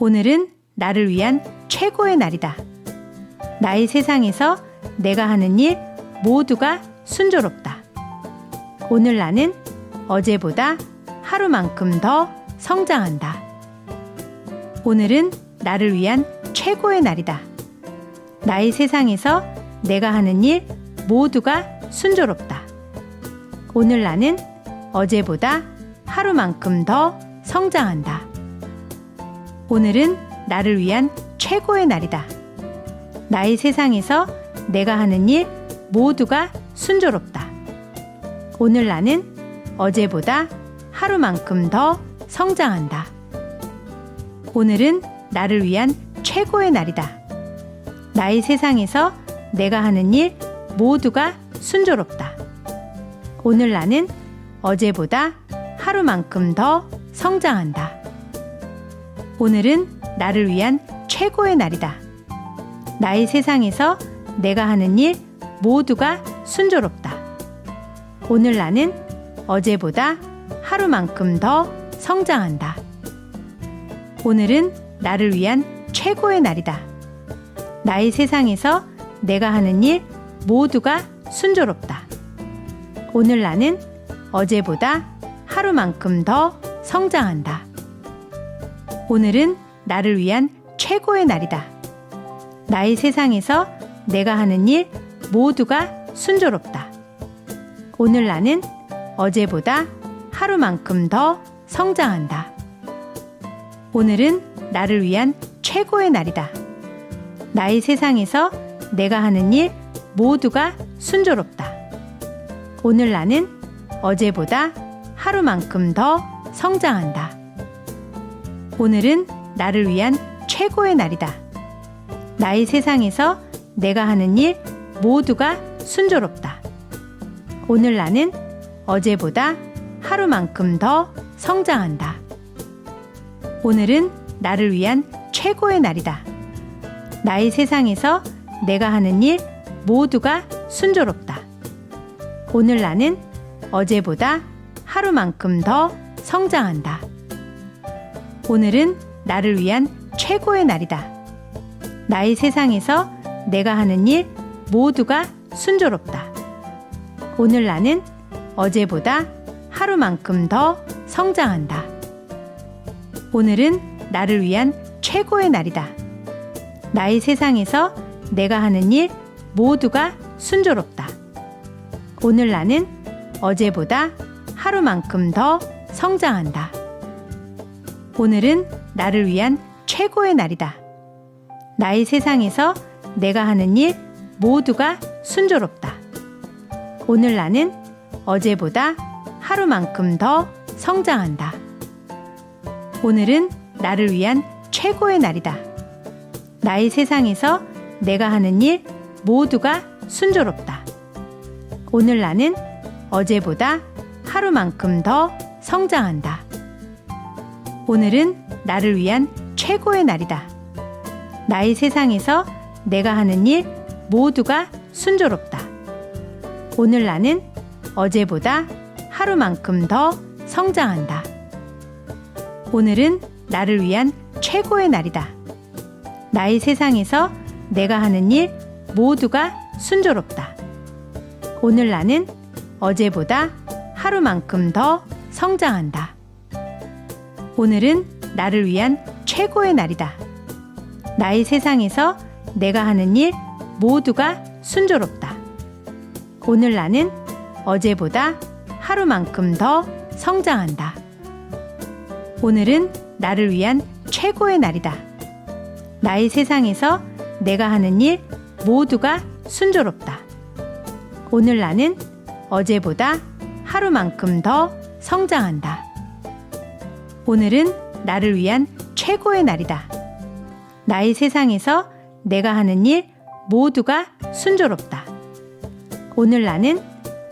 오늘은 나를 위한 최고의 날이다. 나의 세상에서 내가 하는 일 모두가 순조롭다. 오늘 나는 어제보다 하루만큼 더 성장한다. 오늘은 나를 위한 최고의 날이다. 나의 세상에서 내가 하는 일 모두가 순조롭다. 오늘 나는 어제보다 하루만큼 더 성장한다. 오늘은 나를 위한 최고의 날이다. 나의 세상에서 내가 하는 일 모두가 순조롭다. 오늘 나는 어제보다 하루만큼 더 성장한다. 오늘은 나를 위한 최고의 날이다. 나의 세상에서 내가 하는 일 모두가 순조롭다. 오늘 나는 어제보다 하루만큼 더 성장한다. 오늘은 나를 위한 최고의 날이다. 나의 세상에서 내가 하는 일 모두가 순조롭다. 오늘 나는 어제보다 하루만큼 더 성장한다. 오늘은 나를 위한 최고의 날이다. 나의 세상에서 내가 하는 일 모두가 순조롭다. 오늘 나는 어제보다 하루만큼 더 성장한다. 오늘은 나를 위한 최고의 날이다. 나의 세상에서 내가 하는 일 모두가 순조롭다. 오늘 나는 어제보다 하루만큼 더 성장한다. 오늘은 나를 위한 최고의 날이다. 나의 세상에서 내가 하는 일 모두가 순조롭다. 오늘 나는 어제보다 하루만큼 더 성장한다. 오늘은 나를 위한 최고의 날이다. 나의 세상에서 내가 하는 일 모두가 순조롭다. 오늘 나는 어제보다 하루만큼 더 성장한다. 오늘은 나를 위한 최고의 날이다. 나의 세상에서 내가 하는 일 모두가 순조롭다. 오늘 나는 어제보다 하루만큼 더 성장한다. 오늘은 나를 위한 최고의 날이다. 나의 세상에서 내가 하는 일 모두가 순조롭다. 오늘 나는 어제보다 하루만큼 더 성장한다. 오늘은 나를 위한 최고의 날이다. 나의 세상에서 내가 하는 일 모두가 순조롭다. 오늘 나는 어제보다 하루만큼 더 성장한다. 오늘은 나를 위한 최고의 날이다. 나의 세상에서 내가 하는 일 모두가 순조롭다. 오늘 나는 어제보다 하루만큼 더 성장한다. 오늘은 나를 위한 최고의 날이다. 나의 세상에서 내가 하는 일 모두가 순조롭다. 오늘 나는 어제보다 하루만큼 더 성장한다. 오늘은 나를 위한 최고의 날이다. 나의 세상에서 내가 하는 일 모두가 순조롭다. 오늘 나는 어제보다 하루만큼 더 성장한다. 오늘은 나를 위한 최고의 날이다. 나의 세상에서 내가 하는 일 모두가 순조롭다. 오늘 나는 어제보다 하루만큼 더 성장한다. 오늘은 나를 위한 최고의 날이다. 나의 세상에서 내가 하는 일 모두가 순조롭다. 오늘 나는 어제보다 하루만큼 더 성장한다. 오늘은 나를 위한 최고의 날이다. 나의 세상에서 내가 하는 일 모두가 순조롭다. 오늘 나는 어제보다 하루만큼 더 성장한다. 오늘은 나를 위한 최고의 날이다. 나의 세상에서 내가 하는 일 모두가 순조롭다. 오늘 나는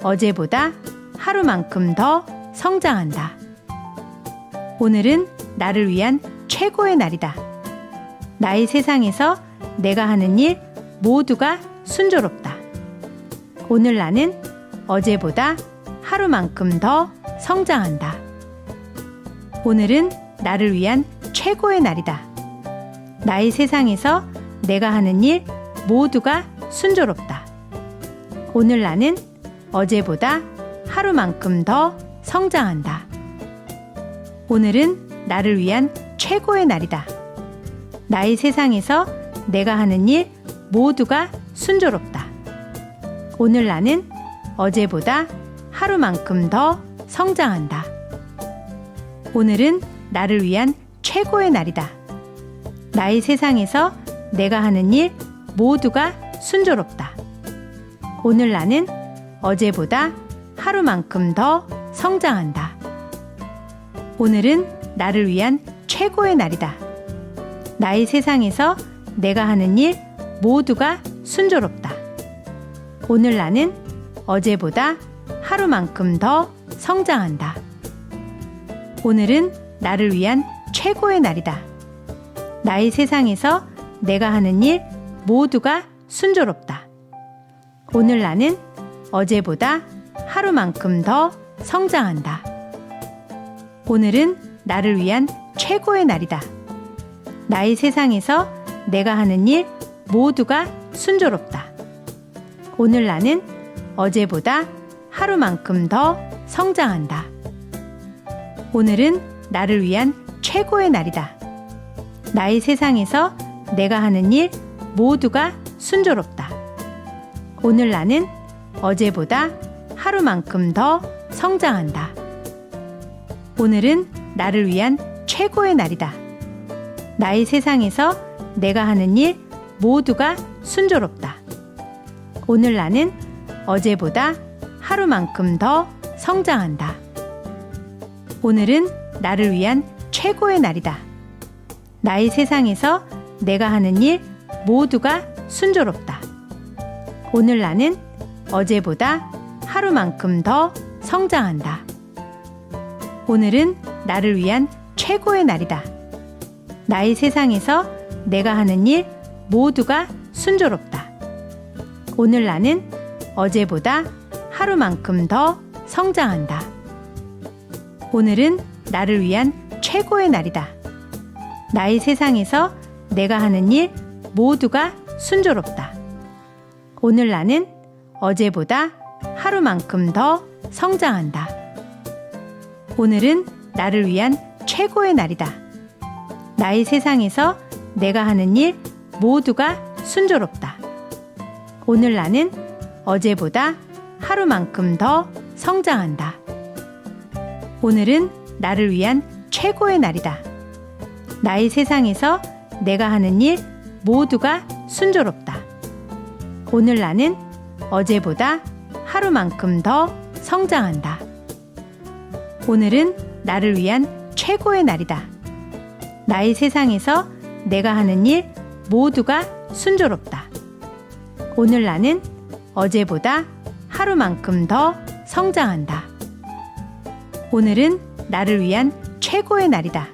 어제보다 하루만큼 더 성장한다. 오늘은 나를 위한 최고의 날이다. 나의 세상에서 내가 하는 일 모두가 순조롭다. 오늘 나는 어제보다 하루만큼 더 성장한다. 오늘은 나를 위한 최고의 날이다. 나의 세상에서 내가 하는 일 모두가 순조롭다. 오늘 나는 어제보다 하루만큼 더 성장한다. 오늘은 나를 위한 최고의 날이다. 나의 세상에서 내가 하는 일 모두가 순조롭다. 오늘 나는 어제보다 하루만큼 더 성장한다. 오늘은 나를 위한 최고의 날이다. 나의 세상에서 내가 하는 일 모두가 순조롭다. 오늘 나는 어제보다 하루만큼 더 성장한다. 오늘은 나를 위한 최고의 날이다. 나의 세상에서 내가 하는 일 모두가 순조롭다. 오늘 나는 어제보다 하루만큼 더 성장한다. 오늘은 나를 위한 최고의 날이다. 나의 세상에서 내가 하는 일 모두가 순조롭다. 오늘 나는 어제보다 하루만큼 더 성장한다. 오늘은 나를 위한 최고의 날이다. 나의 세상에서 내가 하는 일 모두가 순조롭다. 오늘 나는 어제보다 하루만큼 더 성장한다. 오늘은 나를 위한 최고의 날이다. 나의 세상에서 내가 하는 일 모두가 순조롭다. 오늘 나는 어제보다 하루만큼 더 성장한다. 오늘은 나를 위한 최고의 날이다. 나의 세상에서 내가 하는 일 모두가 순조롭다. 오늘 나는 어제보다 하루만큼 더 성장한다. 오늘은 나를 위한 최고의 날이다. 나의 세상에서 내가 하는 일 모두가 순조롭다. 오늘 나는 어제보다 하루만큼 더 성장한다. 오늘은 나를 위한 최고의 날이다. 나의 세상에서 내가 하는 일 모두가 순조롭다. 오늘 나는 어제보다 하루만큼 더 성장한다. 오늘은 나를 위한 최고의 날이다. 나의 세상에서 내가 하는 일 모두가 순조롭다. 오늘 나는 어제보다 하루만큼 더 성장한다. 오늘은 나를 위한 최고의 날이다. 나의 세상에서 내가 하는 일 모두가 순조롭다. 오늘 나는 어제보다 하루만큼 더 성장한다. 오늘은 나를 위한 최고의 날이다. 나의 세상에서 내가 하는 일 모두가 순조롭다. 오늘 나는 어제보다 하루만큼 더 성장한다. 오늘은 나를 위한 최고의 날이다. 나의 세상에서 내가 하는 일 모두가 순조롭다. 오늘 나는 어제보다 하루만큼 더 성장한다. 오늘은 나를 위한 최고의 날이다.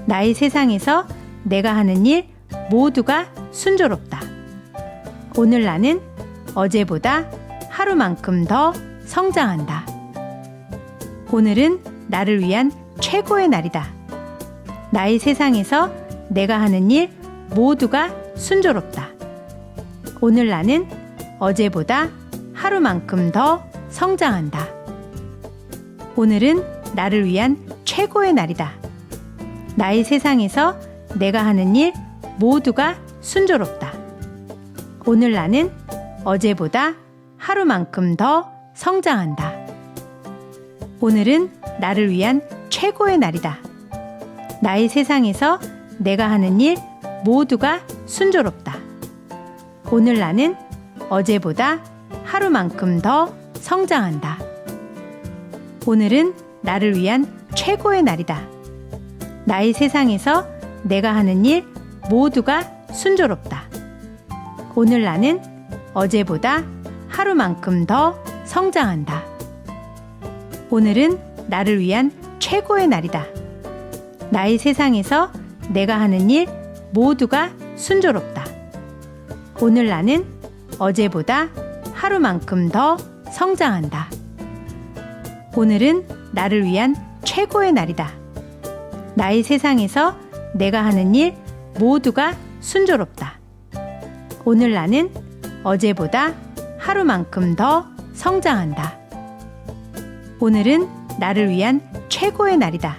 나의 세상에서 내가 하는 일 모두가 순조롭다. 오늘 나는 어제보다 하루만큼 더 성장한다. 오늘은 나를 위한 최고의 날이다. 나의 세상에서 내가 하는 일 모두가 순조롭다. 오늘 나는 어제보다 하루만큼 더 성장한다. 오늘은 나를 위한 최고의 날이다. 나의 세상에서 내가 하는 일 모두가 순조롭다. 오늘 나는 어제보다 하루만큼 더 성장한다. 오늘은 나를 위한 최고의 날이다. 나의 세상에서 내가 하는 일 모두가 순조롭다. 오늘 나는 어제보다 하루만큼 더 성장한다. 오늘은 나를 위한 최고의 날이다. 나의 세상에서 내가 하는 일 모두가 순조롭다. 오늘 나는 어제보다 하루만큼 더 성장한다. 오늘은 나를 위한 최고의 날이다. 나의 세상에서 내가 하는 일 모두가 순조롭다. 오늘 나는 어제보다 하루만큼 더 성장한다. 오늘은 나를 위한 최고의 날이다. 나의 세상에서 내가 하는 일 모두가 순조롭다. 오늘 나는 어제보다 하루만큼 더 성장한다. 오늘은 나를 위한 최고의 날이다.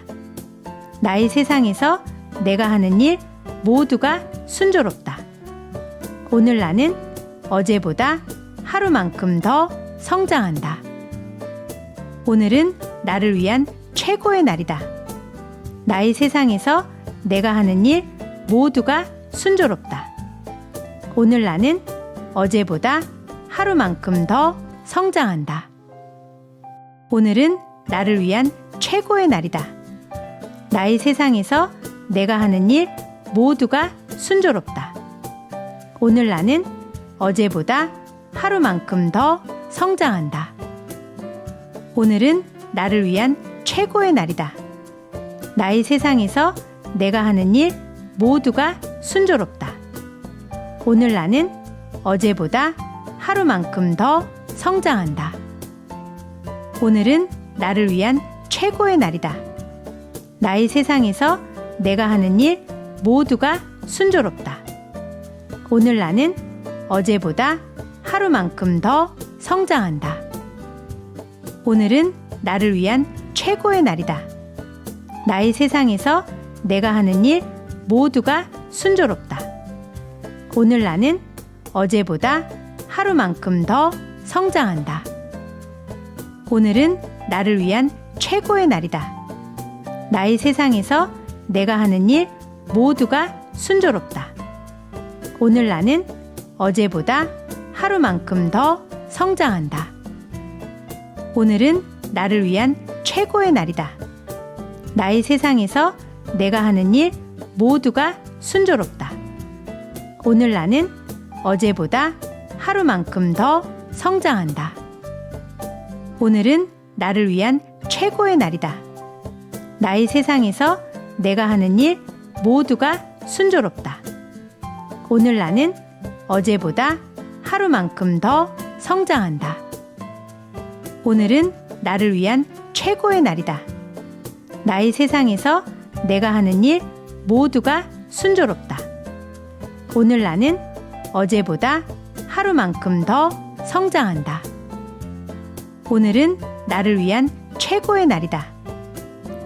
나의 세상에서 내가 하는 일 모두가 순조롭다. 오늘 나는 어제보다 하루만큼 더 성장한다. 오늘은 나를 위한 최고의 날이다. 나의 세상에서 내가 하는 일 모두가 순조롭다. 오늘 나는 어제보다 하루만큼 더 성장한다. 오늘은 나를 위한 최고의 날이다. 나의 세상에서 내가 하는 일 모두가 순조롭다. 오늘 나는 어제보다 하루만큼 더 성장한다. 오늘은 나를 위한 최고의 날이다. 나의 세상에서 내가 하는 일 모두가 순조롭다. 오늘 나는 어제보다 하루만큼 더 성장한다. 오늘은 나를 위한 최고의 날이다. 나의 세상에서 내가 하는 일 모두가 순조롭다. 오늘 나는 어제보다 하루만큼 더 성장한다. 오늘은 나를 위한 최고의 날이다. 나의 세상에서 내가 하는 일 모두가 순조롭다. 오늘 나는 어제보다 하루만큼 더 성장한다. 오늘은 나를 위한 최고의 날이다. 나의 세상에서 내가 하는 일 모두가 순조롭다. 오늘 나는 어제보다 하루만큼 더 성장한다. 오늘은 나를 위한 최고의 날이다. 나의 세상에서 내가 하는 일 모두가 순조롭다. 오늘 나는 어제보다 하루만큼 더 성장한다. 오늘은 나를 위한 최고의 날이다. 나의 세상에서 내가 하는 일 모두가 순조롭다. 오늘 나는 어제보다 하루만큼 더 성장한다. 오늘은 나를 위한 최고의 날이다. 나의 세상에서 내가 하는 일 모두가 순조롭다. 오늘 나는 어제보다 하루만큼 더 성장한다. 오늘은 나를 위한 최고의 날이다.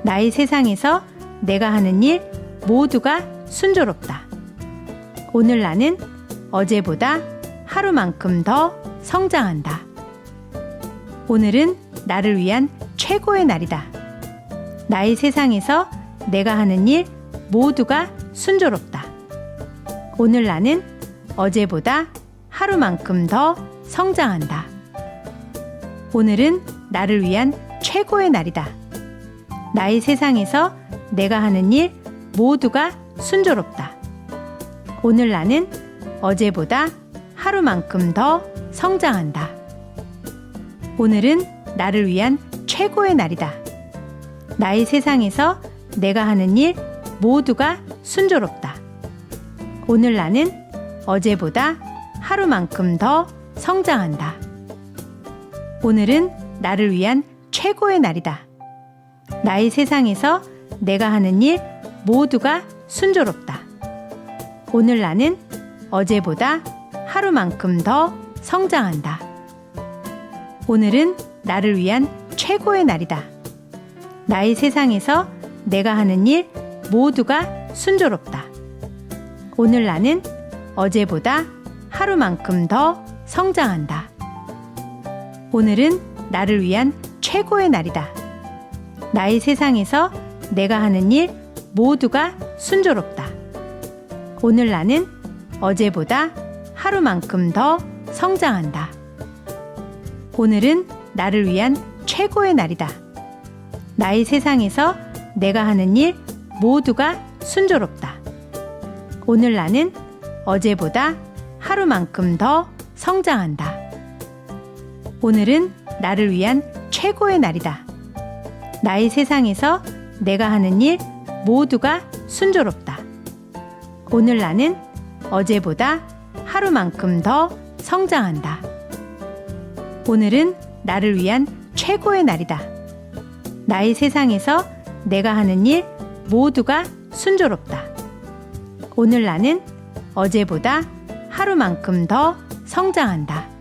나의 세상에서 내가 하는 일 모두가 순조롭다. 오늘 나는 어제보다 하루만큼 더 성장한다. 오늘은 나를 위한 최고의 날이다. 나의 세상에서 내가 하는 일 모두가 순조롭다. 오늘 나는 어제보다 하루만큼 더 성장한다. 오늘은 나를 위한 최고의 날이다. 나의 세상에서 내가 하는 일 모두가 순조롭다. 오늘 나는 어제보다 하루만큼 더 성장한다. 오늘은 나를 위한 최고의 날이다. 나의 세상에서 내가 하는 일 모두가 순조롭다. 오늘 나는 어제보다 하루만큼 더 성장한다. 오늘은 나를 위한 최고의 날이다. 나의 세상에서 내가 하는 일 모두가 순조롭다. 오늘 나는 어제보다 하루만큼 더 성장한다. 오늘은 나를 위한 최고의 날이다. 나의 세상에서 내가 하는 일 모두가 순조롭다. 오늘 나는 어제보다 하루만큼 더 성장한다. 오늘은 나를 위한 최고의 날이다. 나의 세상에서 내가 하는 일 모두가 순조롭다. 오늘 나는 어제보다 하루만큼 더 성장한다. 오늘은 나를 위한 최고의 날이다. 나의 세상에서 내가 하는 일 모두가 순조롭다. 오늘 나는 어제보다 하루만큼 더 성장한다. 오늘은 나를 위한 최고의 날이다. 나의 세상에서 내가 하는 일 모두가 순조롭다. 오늘 나는 어제보다 하루만큼 더 성장한다. 오늘은 나를 위한 최고의 날이다. 나의 세상에서 내가 하는 일 모두가 순조롭다. 오늘 나는 어제보다 하루만큼 더 성장한다.